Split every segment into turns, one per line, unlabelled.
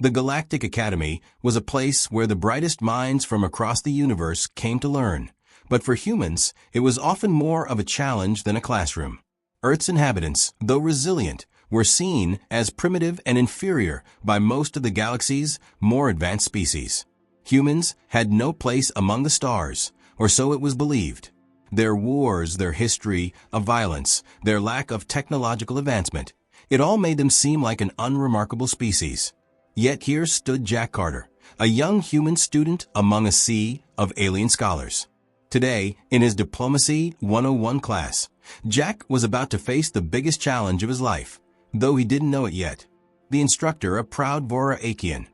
The Galactic Academy was a place where the brightest minds from across the universe came to learn. But for humans, it was often more of a challenge than a classroom. Earth's inhabitants, though resilient, were seen as primitive and inferior by most of the galaxy's more advanced species. Humans had no place among the stars, or so it was believed. Their wars, their history of violence, their lack of technological advancement, it all made them seem like an unremarkable species. Yet here stood Jack Carter, a young human student among a sea of alien scholars. Today, in his Diplomacy 101 class, Jack was about to face the biggest challenge of his life, though he didn't know it yet. The instructor, a proud Voraakian,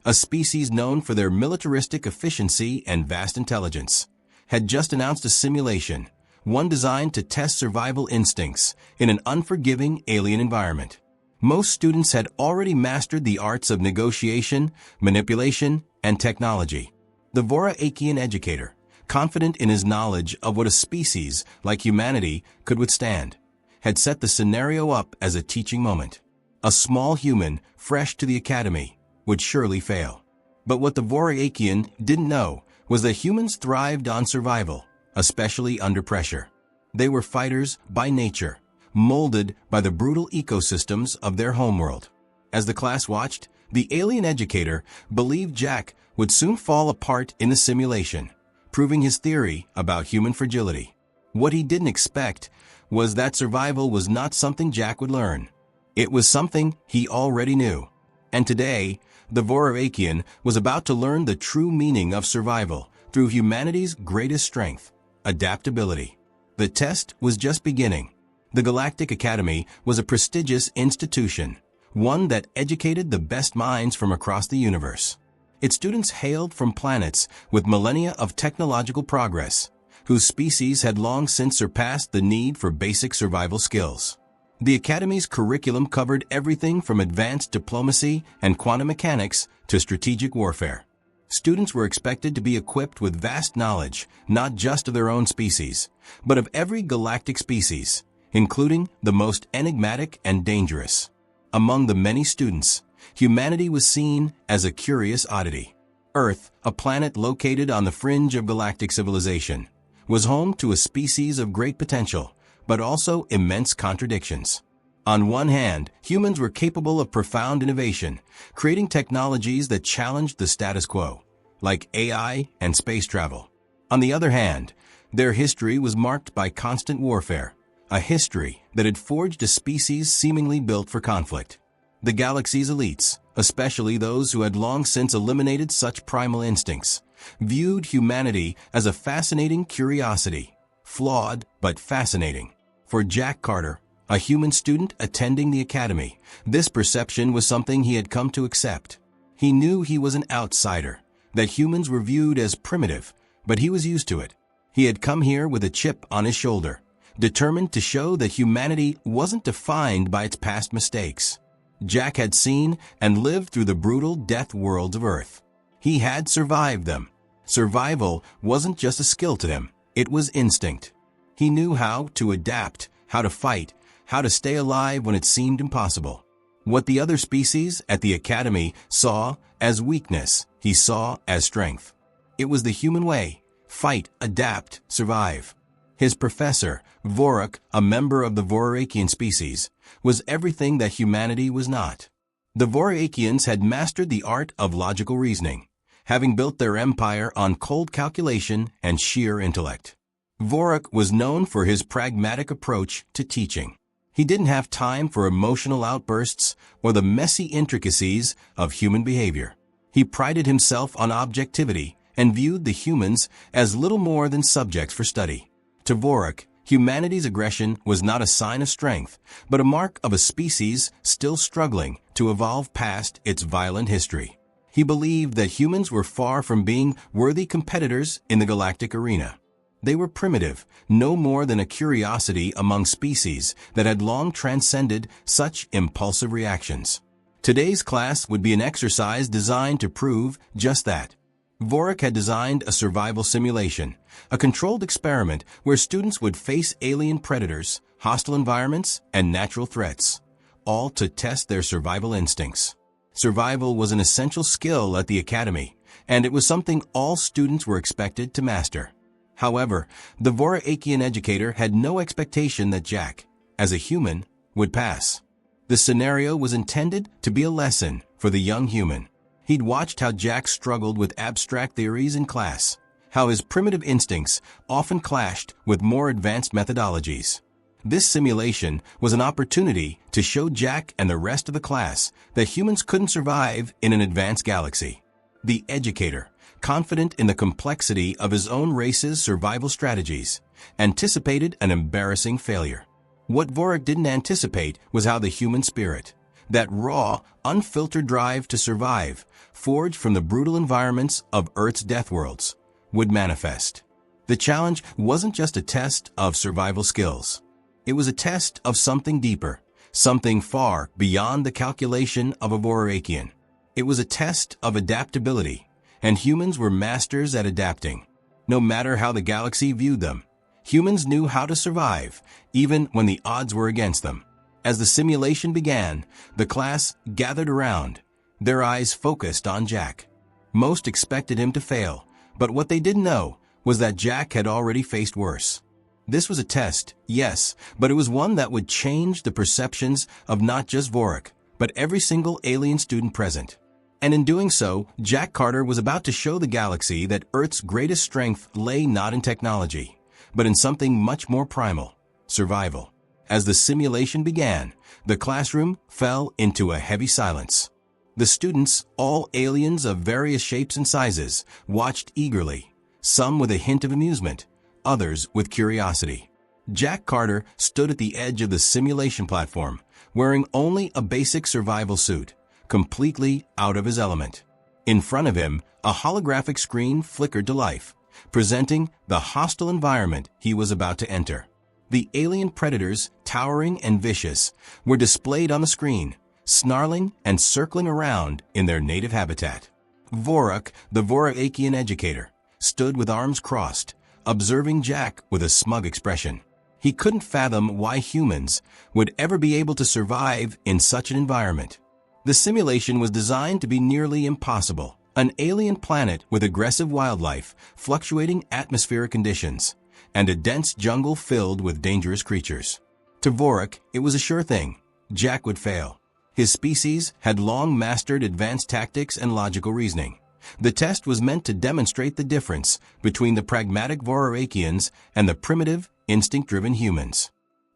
a species known for their militaristic efficiency and vast intelligence, had just announced a simulation, one designed to test survival instincts in an unforgiving alien environment. Most students had already mastered the arts of negotiation, manipulation, and technology. The Voraakian educator, confident in his knowledge of what a species like humanity could withstand, had set the scenario up as a teaching moment. A small human, fresh to the academy, would surely fail. But what the Voraakian didn't know was that humans thrived on survival, especially under pressure. They were fighters by nature, molded by the brutal ecosystems of their homeworld. As the class watched, the alien educator believed Jack would soon fall apart in the simulation, proving his theory about human fragility. What he didn't expect was that survival was not something Jack would learn. It was something he already knew. And today, the Voraakian was about to learn the true meaning of survival through humanity's greatest strength, adaptability. The test was just beginning. The Galactic Academy was a prestigious institution, one that educated the best minds from across the universe. Its students hailed from planets with millennia of technological progress, whose species had long since surpassed the need for basic survival skills. The Academy's curriculum covered everything from advanced diplomacy and quantum mechanics to strategic warfare. Students were expected to be equipped with vast knowledge, not just of their own species, but of every galactic species, including the most enigmatic and dangerous. Among the many students, humanity was seen as a curious oddity. Earth, a planet located on the fringe of galactic civilization, was home to a species of great potential, but also immense contradictions. On one hand, humans were capable of profound innovation, creating technologies that challenged the status quo, like AI and space travel. On the other hand, their history was marked by constant warfare, a history that had forged a species seemingly built for conflict. The galaxy's elites, especially those who had long since eliminated such primal instincts, viewed humanity as a fascinating curiosity, flawed but fascinating. For Jack Carter, a human student attending the academy, this perception was something he had come to accept. He knew he was an outsider, that humans were viewed as primitive, but he was used to it. He had come here with a chip on his shoulder, determined to show that humanity wasn't defined by its past mistakes. Jack had seen and lived through the brutal death worlds of Earth. He had survived them. Survival wasn't just a skill to him, it was instinct. He knew how to adapt, how to fight, how to stay alive when it seemed impossible. What the other species at the academy saw as weakness, he saw as strength. It was the human way: fight, adapt, survive. His professor, Vorak, a member of the Voraakian species, was everything that humanity was not. The Voraakians had mastered the art of logical reasoning, having built their empire on cold calculation and sheer intellect. Vorak was known for his pragmatic approach to teaching. He didn't have time for emotional outbursts or the messy intricacies of human behavior. He prided himself on objectivity and viewed the humans as little more than subjects for study. To Vorak, humanity's aggression was not a sign of strength, but a mark of a species still struggling to evolve past its violent history. He believed that humans were far from being worthy competitors in the galactic arena. They were primitive, no more than a curiosity among species that had long transcended such impulsive reactions. Today's class would be an exercise designed to prove just that. Vorak had designed a survival simulation, a controlled experiment where students would face alien predators, hostile environments, and natural threats, all to test their survival instincts. Survival was an essential skill at the academy, and it was something all students were expected to master. However, the Vorakian educator had no expectation that Jack, as a human, would pass. The scenario was intended to be a lesson for the young human. He'd watched how Jack struggled with abstract theories in class, how his primitive instincts often clashed with more advanced methodologies. This simulation was an opportunity to show Jack and the rest of the class that humans couldn't survive in an advanced galaxy. The educator, confident in the complexity of his own race's survival strategies, anticipated an embarrassing failure. What Vorak didn't anticipate was how the human spirit, that raw, unfiltered drive to survive, forged from the brutal environments of Earth's deathworlds, would manifest. The challenge wasn't just a test of survival skills. It was a test of something deeper, something far beyond the calculation of a Vorakian. It was a test of adaptability, and humans were masters at adapting. No matter how the galaxy viewed them, humans knew how to survive, even when the odds were against them. As the simulation began, the class gathered around, their eyes focused on Jack. Most expected him to fail, but what they didn't know was that Jack had already faced worse. This was a test, yes, but it was one that would change the perceptions of not just Vorak, but every single alien student present. And in doing so, Jack Carter was about to show the galaxy that Earth's greatest strength lay not in technology, but in something much more primal: survival. As the simulation began, the classroom fell into a heavy silence. The students, all aliens of various shapes and sizes, watched eagerly, some with a hint of amusement, others with curiosity. Jack Carter stood at the edge of the simulation platform, wearing only a basic survival suit, completely out of his element. In front of him, a holographic screen flickered to life, presenting the hostile environment he was about to enter. The alien predators, towering and vicious, were displayed on the screen, snarling and circling around in their native habitat. Vorak, the Vorakian educator, stood with arms crossed, observing Jack with a smug expression. He couldn't fathom why humans would ever be able to survive in such an environment. The simulation was designed to be nearly impossible: an alien planet with aggressive wildlife, fluctuating atmospheric conditions, and a dense jungle filled with dangerous creatures. To Vorak, it was a sure thing: Jack would fail. His species had long mastered advanced tactics and logical reasoning. The test was meant to demonstrate the difference between the pragmatic Vorakians and the primitive, instinct-driven humans.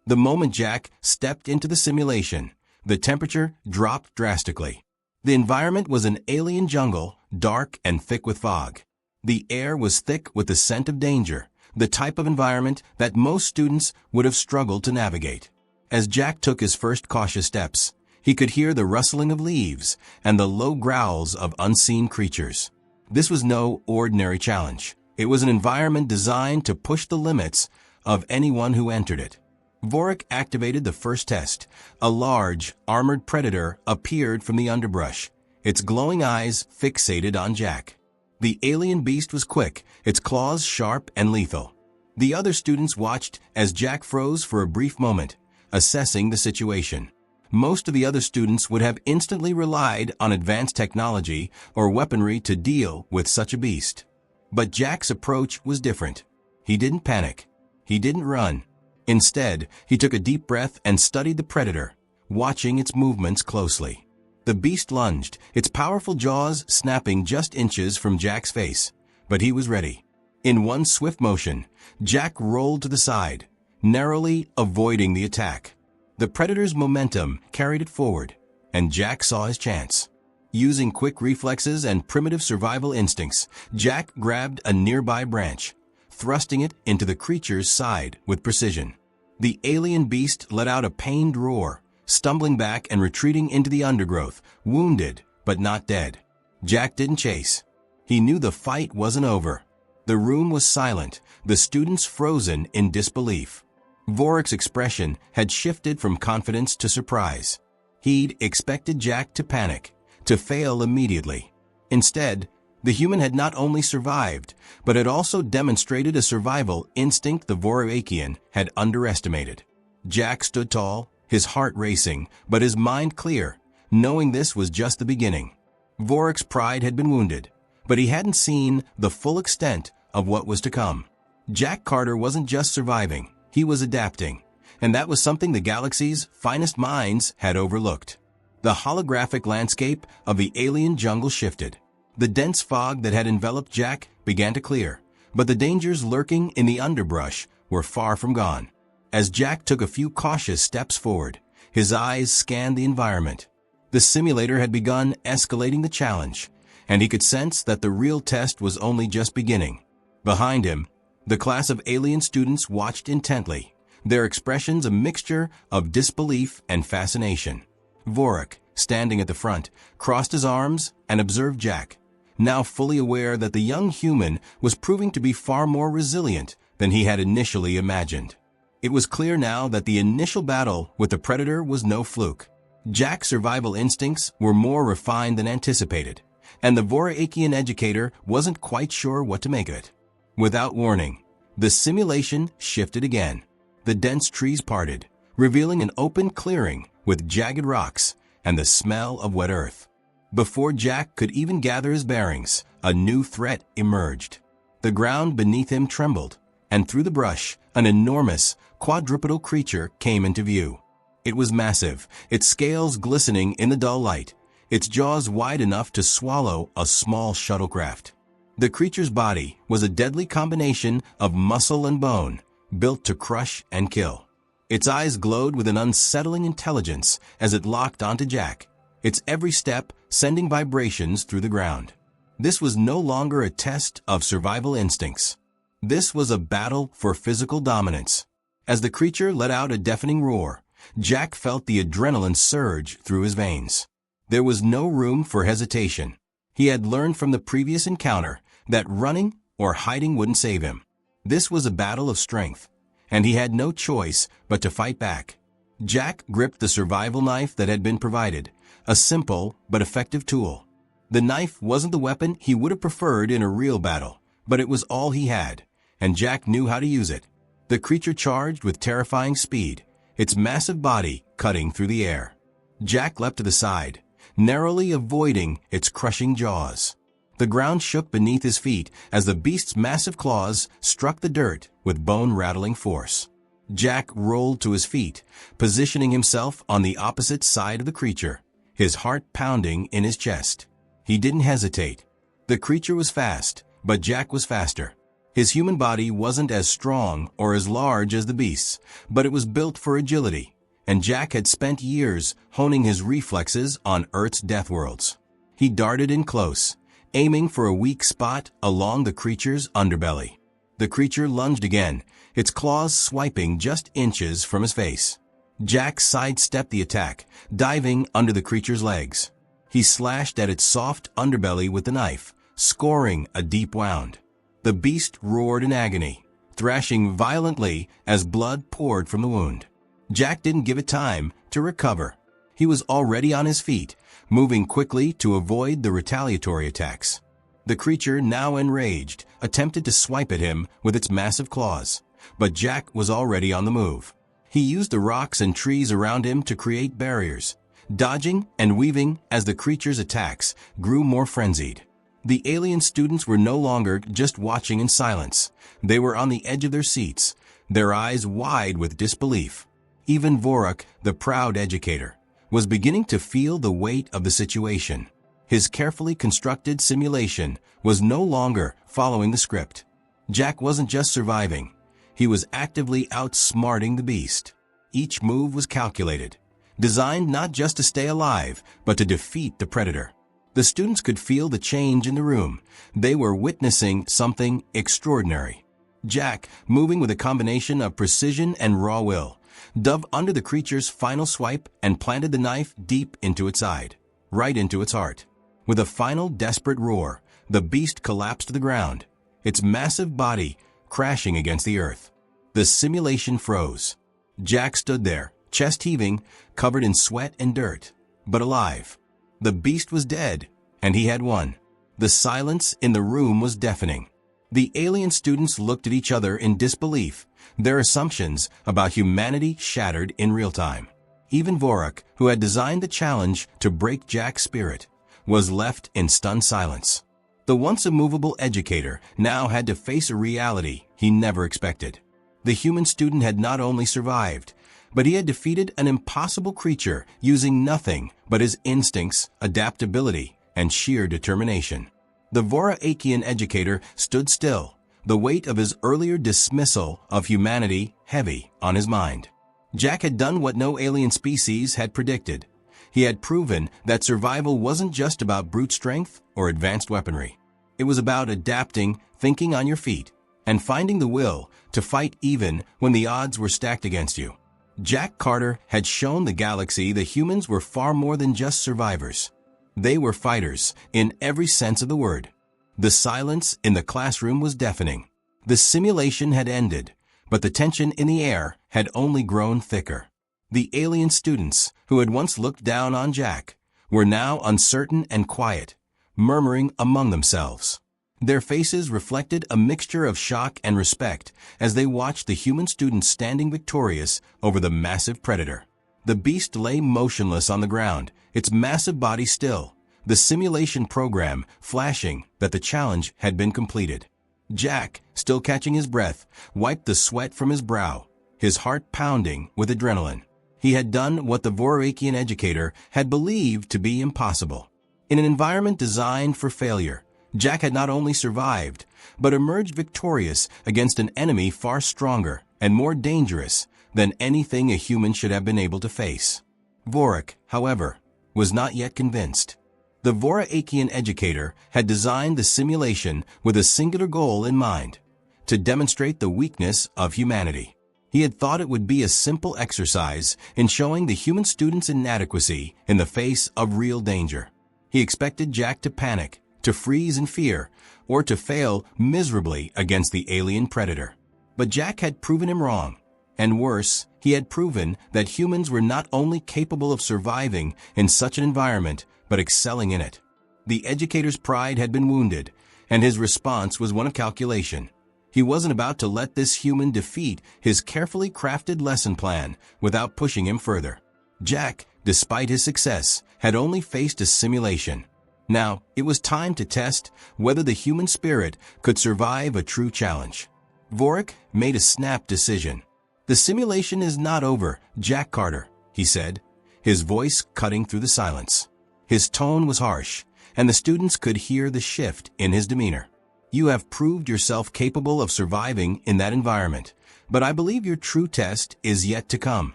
The moment Jack stepped into the simulation, the temperature dropped drastically. The environment was an alien jungle, dark and thick with fog. The air was thick with the scent of danger, the type of environment that most students would have struggled to navigate. As Jack took his first cautious steps, he could hear the rustling of leaves and the low growls of unseen creatures. This was no ordinary challenge. It was an environment designed to push the limits of anyone who entered it. Vorak activated the first test. A large, armored predator appeared from the underbrush, its glowing eyes fixated on Jack. The alien beast was quick, its claws sharp and lethal. The other students watched as Jack froze for a brief moment, assessing the situation. Most of the other students would have instantly relied on advanced technology or weaponry to deal with such a beast. But Jack's approach was different. He didn't panic. He didn't run. Instead, he took a deep breath and studied the predator, watching its movements closely. The beast lunged, its powerful jaws snapping just inches from Jack's face, but he was ready. In one swift motion, Jack rolled to the side, narrowly avoiding the attack. The predator's momentum carried it forward, and Jack saw his chance. Using quick reflexes and primitive survival instincts, Jack grabbed a nearby branch, thrusting it into the creature's side with precision. The alien beast let out a pained roar, stumbling back and retreating into the undergrowth, wounded but not dead. Jack didn't chase. He knew the fight wasn't over. The room was silent, the students frozen in disbelief. Vorak's expression had shifted from confidence to surprise. He'd expected Jack to panic, to fail immediately. Instead, the human had not only survived, but had also demonstrated a survival instinct the Vorakian had underestimated. Jack stood tall, his heart racing, but his mind clear, knowing this was just the beginning. Vorok's pride had been wounded, but he hadn't seen the full extent of what was to come. Jack Carter wasn't just surviving, he was adapting, and that was something the galaxy's finest minds had overlooked. The holographic landscape of the alien jungle shifted. The dense fog that had enveloped Jack began to clear, but the dangers lurking in the underbrush were far from gone. As Jack took a few cautious steps forward, his eyes scanned the environment. The simulator had begun escalating the challenge, and he could sense that the real test was only just beginning. Behind him, the class of alien students watched intently, their expressions a mixture of disbelief and fascination. Vorok, standing at the front, crossed his arms and observed Jack, now fully aware that the young human was proving to be far more resilient than he had initially imagined. It was clear now that the initial battle with the predator was no fluke. Jack's survival instincts were more refined than anticipated, and the Vorakian educator wasn't quite sure what to make of it. Without warning, the simulation shifted again. The dense trees parted, revealing an open clearing with jagged rocks and the smell of wet earth. Before Jack could even gather his bearings, a new threat emerged. The ground beneath him trembled, and through the brush, an enormous, quadrupedal creature came into view. It was massive, its scales glistening in the dull light, its jaws wide enough to swallow a small shuttlecraft. The creature's body was a deadly combination of muscle and bone, built to crush and kill. Its eyes glowed with an unsettling intelligence as it locked onto Jack, its every step sending vibrations through the ground. This was no longer a test of survival instincts. This was a battle for physical dominance. As the creature let out a deafening roar, Jack felt the adrenaline surge through his veins. There was no room for hesitation. He had learned from the previous encounter that running or hiding wouldn't save him. This was a battle of strength, and he had no choice but to fight back. Jack gripped the survival knife that had been provided, a simple but effective tool. The knife wasn't the weapon he would have preferred in a real battle, but it was all he had, and Jack knew how to use it. The creature charged with terrifying speed, its massive body cutting through the air. Jack leapt to the side, narrowly avoiding its crushing jaws. The ground shook beneath his feet as the beast's massive claws struck the dirt with bone-rattling force. Jack rolled to his feet, positioning himself on the opposite side of the creature, his heart pounding in his chest. He didn't hesitate. The creature was fast, but Jack was faster. His human body wasn't as strong or as large as the beast's, but it was built for agility, and Jack had spent years honing his reflexes on Earth's deathworlds. He darted in close, aiming for a weak spot along the creature's underbelly. The creature lunged again, its claws swiping just inches from his face. Jack sidestepped the attack, diving under the creature's legs. He slashed at its soft underbelly with the knife, scoring a deep wound. The beast roared in agony, thrashing violently as blood poured from the wound. Jack didn't give it time to recover. He was already on his feet, moving quickly to avoid the retaliatory attacks. The creature, now enraged, attempted to swipe at him with its massive claws, but Jack was already on the move. He used the rocks and trees around him to create barriers, dodging and weaving as the creature's attacks grew more frenzied. The alien students were no longer just watching in silence. They were on the edge of their seats, their eyes wide with disbelief. Even Vorok, the proud educator, was beginning to feel the weight of the situation. His carefully constructed simulation was no longer following the script. Jack wasn't just surviving. He was actively outsmarting the beast. Each move was calculated, designed not just to stay alive, but to defeat the predator. The students could feel the change in the room. They were witnessing something extraordinary. Jack, moving with a combination of precision and raw will, dove under the creature's final swipe and planted the knife deep into its side, right into its heart. With a final desperate roar, the beast collapsed to the ground, its massive body crashing against the earth. The simulation froze. Jack stood there, chest heaving, covered in sweat and dirt, but alive. The beast was dead, and he had won. The silence in the room was deafening. The alien students looked at each other in disbelief, their assumptions about humanity shattered in real time. Even Vorik, who had designed the challenge to break Jack's spirit, was left in stunned silence. The once immovable educator now had to face a reality he never expected. The human student had not only survived, but he had defeated an impossible creature using nothing but his instincts, adaptability, and sheer determination. The Voraikian educator stood still, the weight of his earlier dismissal of humanity heavy on his mind. Jack had done what no alien species had predicted. He had proven that survival wasn't just about brute strength or advanced weaponry. It was about adapting, thinking on your feet, and finding the will to fight even when the odds were stacked against you. Jack Carter had shown the galaxy that humans were far more than just survivors. They were fighters in every sense of the word. The silence in the classroom was deafening. The simulation had ended, but the tension in the air had only grown thicker. The alien students, who had once looked down on Jack, were now uncertain and quiet, murmuring among themselves. Their faces reflected a mixture of shock and respect as they watched the human student standing victorious over the massive predator. The beast lay motionless on the ground, its massive body still, the simulation program flashing that the challenge had been completed. Jack, still catching his breath, wiped the sweat from his brow, his heart pounding with adrenaline. He had done what the Voraikian educator had believed to be impossible. In an environment designed for failure, Jack had not only survived, but emerged victorious against an enemy far stronger and more dangerous than anything a human should have been able to face. Vorik, however, was not yet convinced. The Voraikian educator had designed the simulation with a singular goal in mind: to demonstrate the weakness of humanity. He had thought it would be a simple exercise in showing the human student's inadequacy in the face of real danger. He expected Jack to panic, to freeze in fear, or to fail miserably against the alien predator. But Jack had proven him wrong. And worse, he had proven that humans were not only capable of surviving in such an environment, but excelling in it. The educator's pride had been wounded, and his response was one of calculation. He wasn't about to let this human defeat his carefully crafted lesson plan without pushing him further. Jack, despite his success, had only faced a simulation. Now, it was time to test whether the human spirit could survive a true challenge. Vorik made a snap decision. "The simulation is not over, Jack Carter," he said, his voice cutting through the silence. His tone was harsh, and the students could hear the shift in his demeanor. "You have proved yourself capable of surviving in that environment, but I believe your true test is yet to come."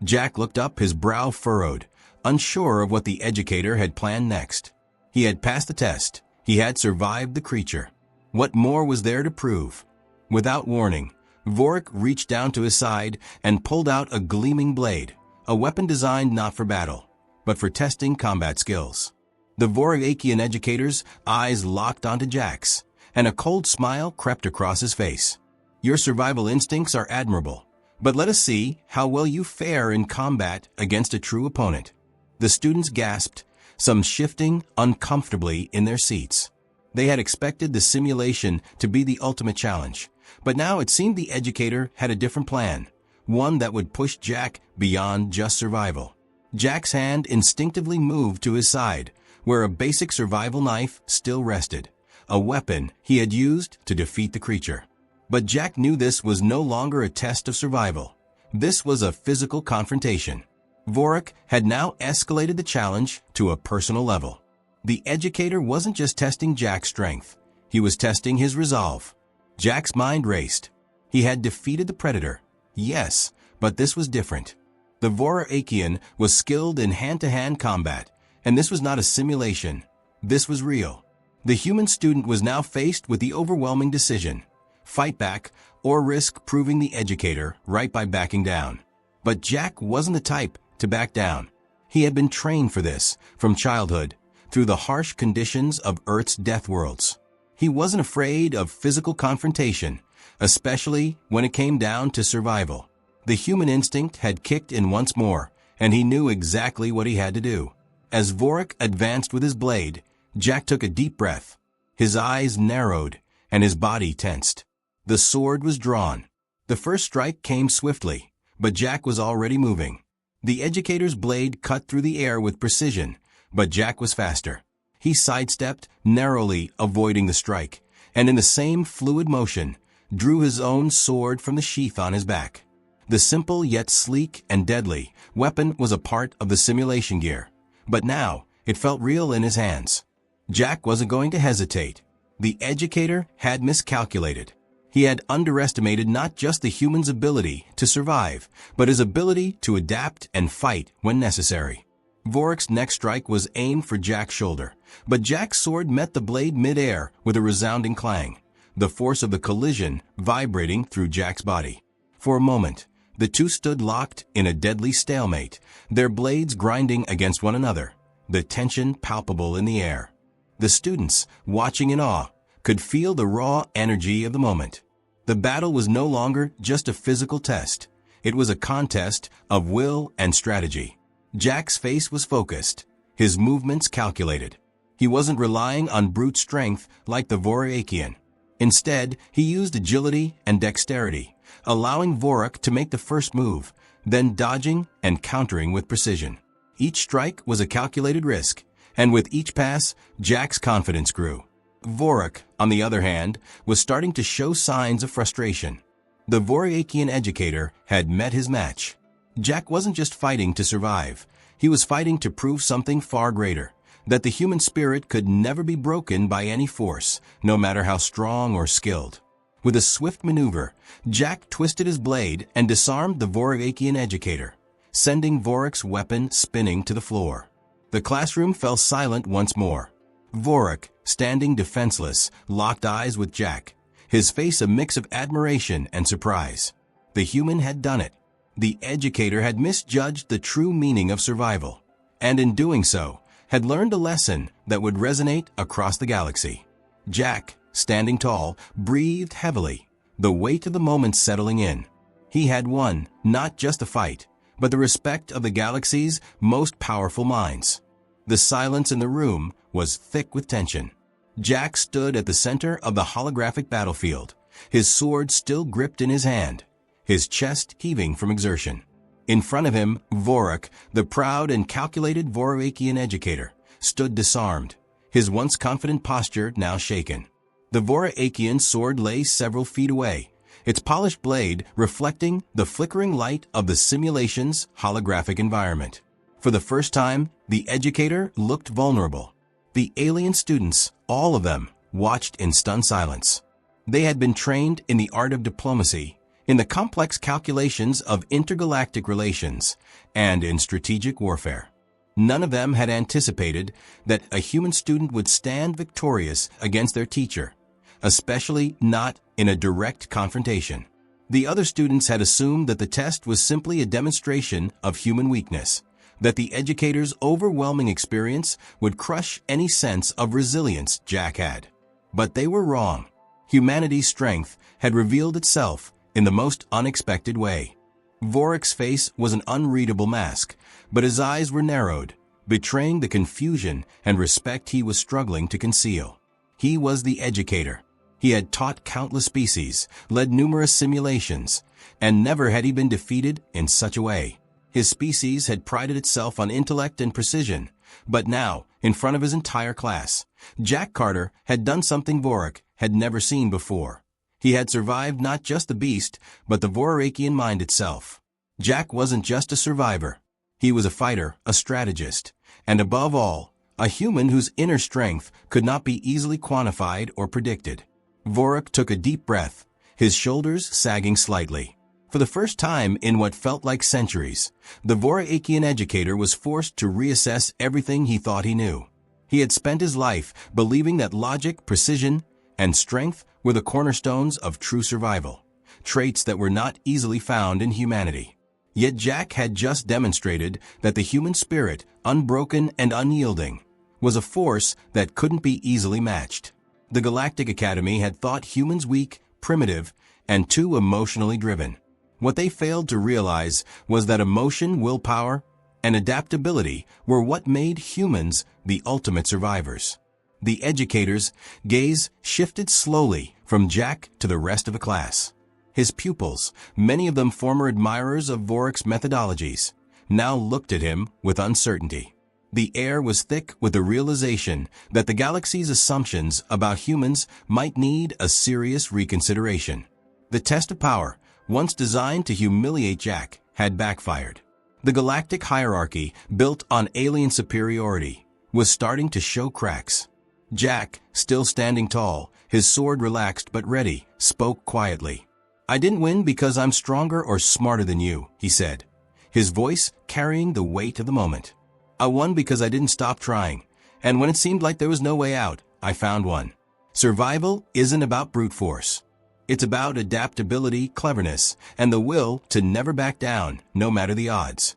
Jack looked up, his brow furrowed, unsure of what the educator had planned next. He had passed the test. He had survived the creature. What more was there to prove? Without warning, Vorik reached down to his side and pulled out a gleaming blade, a weapon designed not for battle, but for testing combat skills. The Voraikian educator's eyes locked onto Jack's, and a cold smile crept across his face. "Your survival instincts are admirable, but let us see how well you fare in combat against a true opponent." The students gasped, some shifting uncomfortably in their seats. They had expected the simulation to be the ultimate challenge, but now it seemed the educator had a different plan, one that would push Jack beyond just survival. Jack's hand instinctively moved to his side, where a basic survival knife still rested, a weapon he had used to defeat the creature. But Jack knew this was no longer a test of survival. This was a physical confrontation. Vorik had now escalated the challenge to a personal level. The educator wasn't just testing Jack's strength, he was testing his resolve. Jack's mind raced. He had defeated the predator, yes, but this was different. The Voraikian was skilled in hand-to-hand combat, and this was not a simulation. This was real. The human student was now faced with the overwhelming decision: fight back or risk proving the educator right by backing down. But Jack wasn't the type to back down. He had been trained for this from childhood, through the harsh conditions of Earth's death worlds. He wasn't afraid of physical confrontation, especially when it came down to survival. The human instinct had kicked in once more, and he knew exactly what he had to do. As Vorik advanced with his blade, Jack took a deep breath. His eyes narrowed, and his body tensed. The sword was drawn. The first strike came swiftly, but Jack was already moving. The educator's blade cut through the air with precision, but Jack was faster. He sidestepped, narrowly avoiding the strike, and in the same fluid motion, drew his own sword from the sheath on his back. The simple yet sleek and deadly weapon was a part of the simulation gear, but now it felt real in his hands. Jack wasn't going to hesitate. The educator had miscalculated. He had underestimated not just the human's ability to survive, but his ability to adapt and fight when necessary. Vorok's next strike was aimed for Jack's shoulder, but Jack's sword met the blade mid-air with a resounding clang, the force of the collision vibrating through Jack's body. For a moment, the two stood locked in a deadly stalemate, their blades grinding against one another, the tension palpable in the air. The students, watching in awe, could feel the raw energy of the moment. The battle was no longer just a physical test. It was a contest of will and strategy. Jack's face was focused, his movements calculated. He wasn't relying on brute strength like the Vorokian. Instead, he used agility and dexterity, allowing Vorok to make the first move, then dodging and countering with precision. Each strike was a calculated risk, and with each pass, Jack's confidence grew. Vorok, on the other hand, was starting to show signs of frustration. The Vorokian educator had met his match. Jack wasn't just fighting to survive. He was fighting to prove something far greater, that the human spirit could never be broken by any force, no matter how strong or skilled. With a swift maneuver, Jack twisted his blade and disarmed the Vorokian educator, sending Vorok's weapon spinning to the floor. The classroom fell silent once more. Vorok, standing defenseless, locked eyes with Jack, his face a mix of admiration and surprise. The human had done it. The educator had misjudged the true meaning of survival, and in doing so, had learned a lesson that would resonate across the galaxy. Jack, standing tall, breathed heavily, the weight of the moment settling in. He had won, not just a fight, but the respect of the galaxy's most powerful minds. The silence in the room was thick with tension. Jack stood at the center of the holographic battlefield, his sword still gripped in his hand, his chest heaving from exertion. In front of him, Vorok, the proud and calculated Vorokian educator, stood disarmed, his once confident posture now shaken. The Vorokian sword lay several feet away, its polished blade reflecting the flickering light of the simulation's holographic environment. For the first time, the educator looked vulnerable. The alien students, all of them, watched in stunned silence. They had been trained in the art of diplomacy, in the complex calculations of intergalactic relations, and in strategic warfare. None of them had anticipated that a human student would stand victorious against their teacher, especially not in a direct confrontation. The other students had assumed that the test was simply a demonstration of human weakness, that the educator's overwhelming experience would crush any sense of resilience Jack had. But they were wrong. Humanity's strength had revealed itself in the most unexpected way. Vorok's face was an unreadable mask, but his eyes were narrowed, betraying the confusion and respect he was struggling to conceal. He was the educator. He had taught countless species, led numerous simulations, and never had he been defeated in such a way. His species had prided itself on intellect and precision, but now, in front of his entire class, Jack Carter had done something Vorok had never seen before. He had survived not just the beast, but the Vorokian mind itself. Jack wasn't just a survivor. He was a fighter, a strategist, and above all, a human whose inner strength could not be easily quantified or predicted. Vorok took a deep breath, his shoulders sagging slightly. For the first time in what felt like centuries, the Vorokian educator was forced to reassess everything he thought he knew. He had spent his life believing that logic, precision, and strength were the cornerstones of true survival, traits that were not easily found in humanity. Yet Jack had just demonstrated that the human spirit, unbroken and unyielding, was a force that couldn't be easily matched. The Galactic Academy had thought humans weak, primitive, and too emotionally driven. What they failed to realize was that emotion, willpower, and adaptability were what made humans the ultimate survivors. The educator's gaze shifted slowly from Jack to the rest of the class. His pupils, many of them former admirers of Vorok's methodologies, now looked at him with uncertainty. The air was thick with the realization that the galaxy's assumptions about humans might need a serious reconsideration. The test of power, once designed to humiliate Jack, had backfired. The galactic hierarchy, built on alien superiority, was starting to show cracks. Jack, still standing tall, his sword relaxed but ready, spoke quietly. "I didn't win because I'm stronger or smarter than you," he said, his voice carrying the weight of the moment. "I won because I didn't stop trying, and when it seemed like there was no way out, I found one. Survival isn't about brute force. It's about adaptability, cleverness, and the will to never back down, no matter the odds."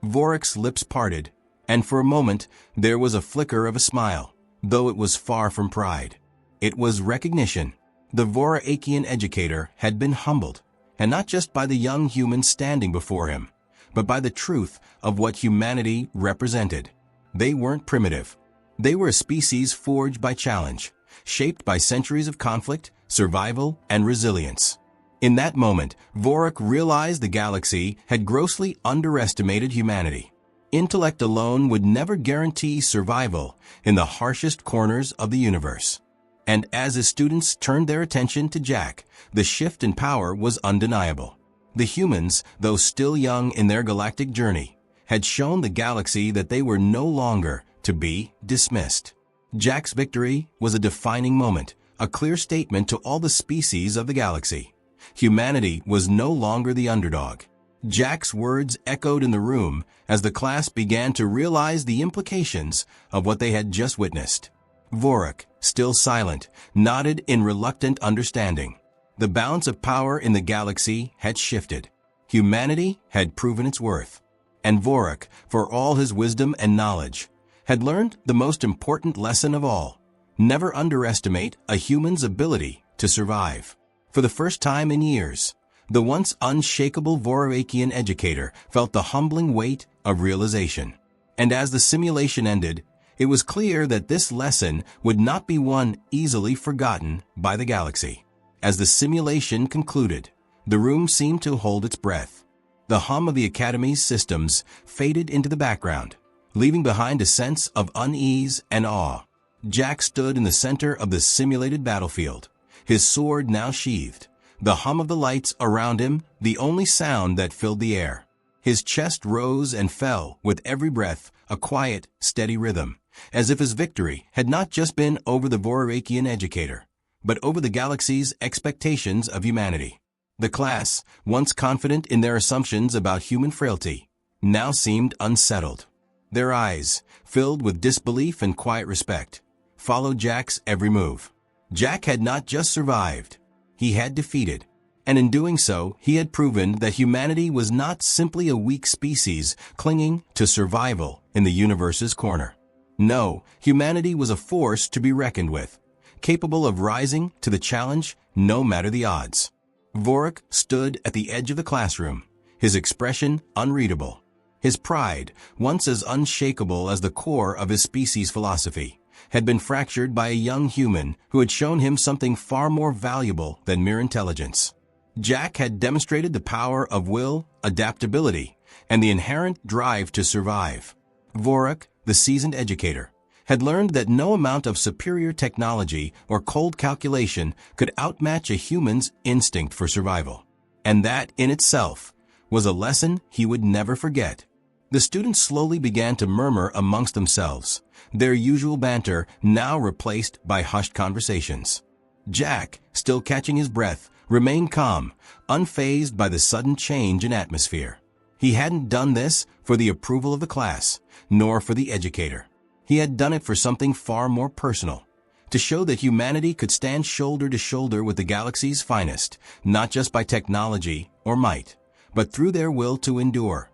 Vorok's lips parted, and for a moment there was a flicker of a smile, though it was far from pride. It was recognition. The Vorakian educator had been humbled, and not just by the young human standing before him, but by the truth of what humanity represented. They weren't primitive. They were a species forged by challenge, shaped by centuries of conflict, survival, and resilience. In that moment, Vorok realized the galaxy had grossly underestimated humanity. Intellect alone would never guarantee survival in the harshest corners of the universe. And as his students turned their attention to Jack, the shift in power was undeniable. The humans, though still young in their galactic journey, had shown the galaxy that they were no longer to be dismissed. Jack's victory was a defining moment, a clear statement to all the species of the galaxy. Humanity was no longer the underdog. Jack's words echoed in the room as the class began to realize the implications of what they had just witnessed. Vorok, still silent, nodded in reluctant understanding. The balance of power in the galaxy had shifted. Humanity had proven its worth. And Vorok, for all his wisdom and knowledge, had learned the most important lesson of all: never underestimate a human's ability to survive. For the first time in years, the once unshakable Vorakian educator felt the humbling weight of realization. And as the simulation ended, it was clear that this lesson would not be one easily forgotten by the galaxy. As the simulation concluded, the room seemed to hold its breath. The hum of the Academy's systems faded into the background, leaving behind a sense of unease and awe. Jack stood in the center of the simulated battlefield, his sword now sheathed, the hum of the lights around him the only sound that filled the air. His chest rose and fell with every breath, a quiet, steady rhythm, as if his victory had not just been over the Vorakian educator, but over the galaxy's expectations of humanity. The class, once confident in their assumptions about human frailty, now seemed unsettled. Their eyes, filled with disbelief and quiet respect, followed Jack's every move. Jack had not just survived, he had defeated. And in doing so, he had proven that humanity was not simply a weak species clinging to survival in the universe's corner. No, humanity was a force to be reckoned with, capable of rising to the challenge no matter the odds. Vorok stood at the edge of the classroom, his expression unreadable. His pride, once as unshakable as the core of his species' philosophy, had been fractured by a young human who had shown him something far more valuable than mere intelligence. Jack had demonstrated the power of will, adaptability, and the inherent drive to survive. Vorok, the seasoned educator, had learned that no amount of superior technology or cold calculation could outmatch a human's instinct for survival. And that, in itself, was a lesson he would never forget. The students slowly began to murmur amongst themselves, their usual banter now replaced by hushed conversations. Jack, still catching his breath, remained calm, unfazed by the sudden change in atmosphere. He hadn't done this for the approval of the class, nor for the educator. He had done it for something far more personal, to show that humanity could stand shoulder to shoulder with the galaxy's finest, not just by technology or might, but through their will to endure.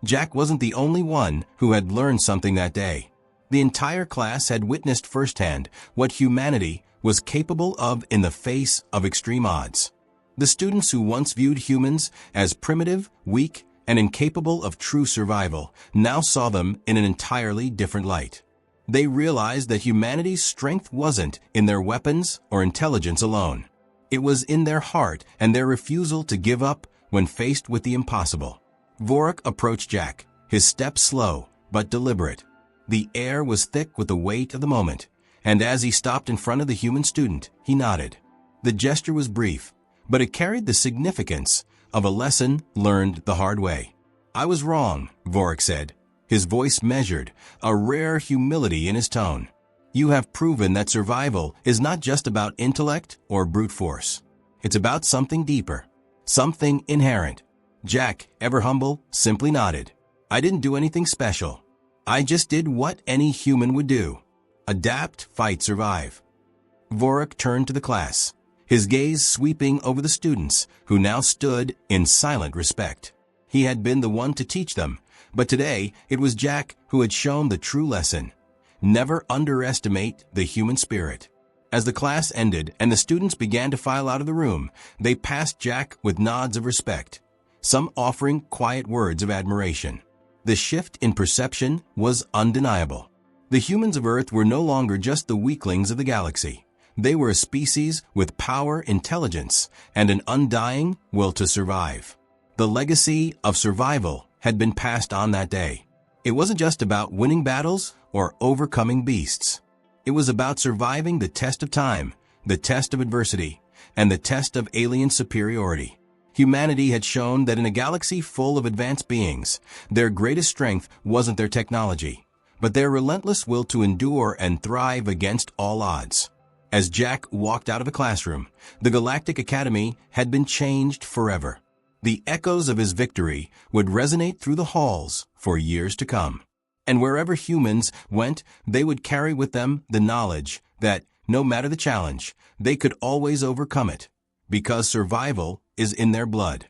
Jack wasn't the only one who had learned something that day. The entire class had witnessed firsthand what humanity was capable of in the face of extreme odds. The students who once viewed humans as primitive, weak, and incapable of true survival now saw them in an entirely different light. They realized that humanity's strength wasn't in their weapons or intelligence alone. It was in their heart and their refusal to give up when faced with the impossible. Vorok approached Jack, his steps slow but deliberate. The air was thick with the weight of the moment, and as he stopped in front of the human student, he nodded. The gesture was brief, but it carried the significance of a lesson learned the hard way. "I was wrong," Vorik said, his voice measured, a rare humility in his tone. "You have proven that survival is not just about intellect or brute force. It's about something deeper, something inherent." Jack, ever humble, simply nodded. "I didn't do anything special. I just did what any human would do. Adapt, fight, survive." Vorik turned to the class, his gaze sweeping over the students, who now stood in silent respect. He had been the one to teach them, but today it was Jack who had shown the true lesson. Never underestimate the human spirit. As the class ended and the students began to file out of the room, they passed Jack with nods of respect, some offering quiet words of admiration. The shift in perception was undeniable. The humans of Earth were no longer just the weaklings of the galaxy. They were a species with power, intelligence, and an undying will to survive. The legacy of survival had been passed on that day. It wasn't just about winning battles or overcoming beasts. It was about surviving the test of time, the test of adversity, and the test of alien superiority. Humanity had shown that in a galaxy full of advanced beings, their greatest strength wasn't their technology, but their relentless will to endure and thrive against all odds. As Jack walked out of the classroom, the Galactic Academy had been changed forever. The echoes of his victory would resonate through the halls for years to come. And wherever humans went, they would carry with them the knowledge that, no matter the challenge, they could always overcome it, because survival is in their blood.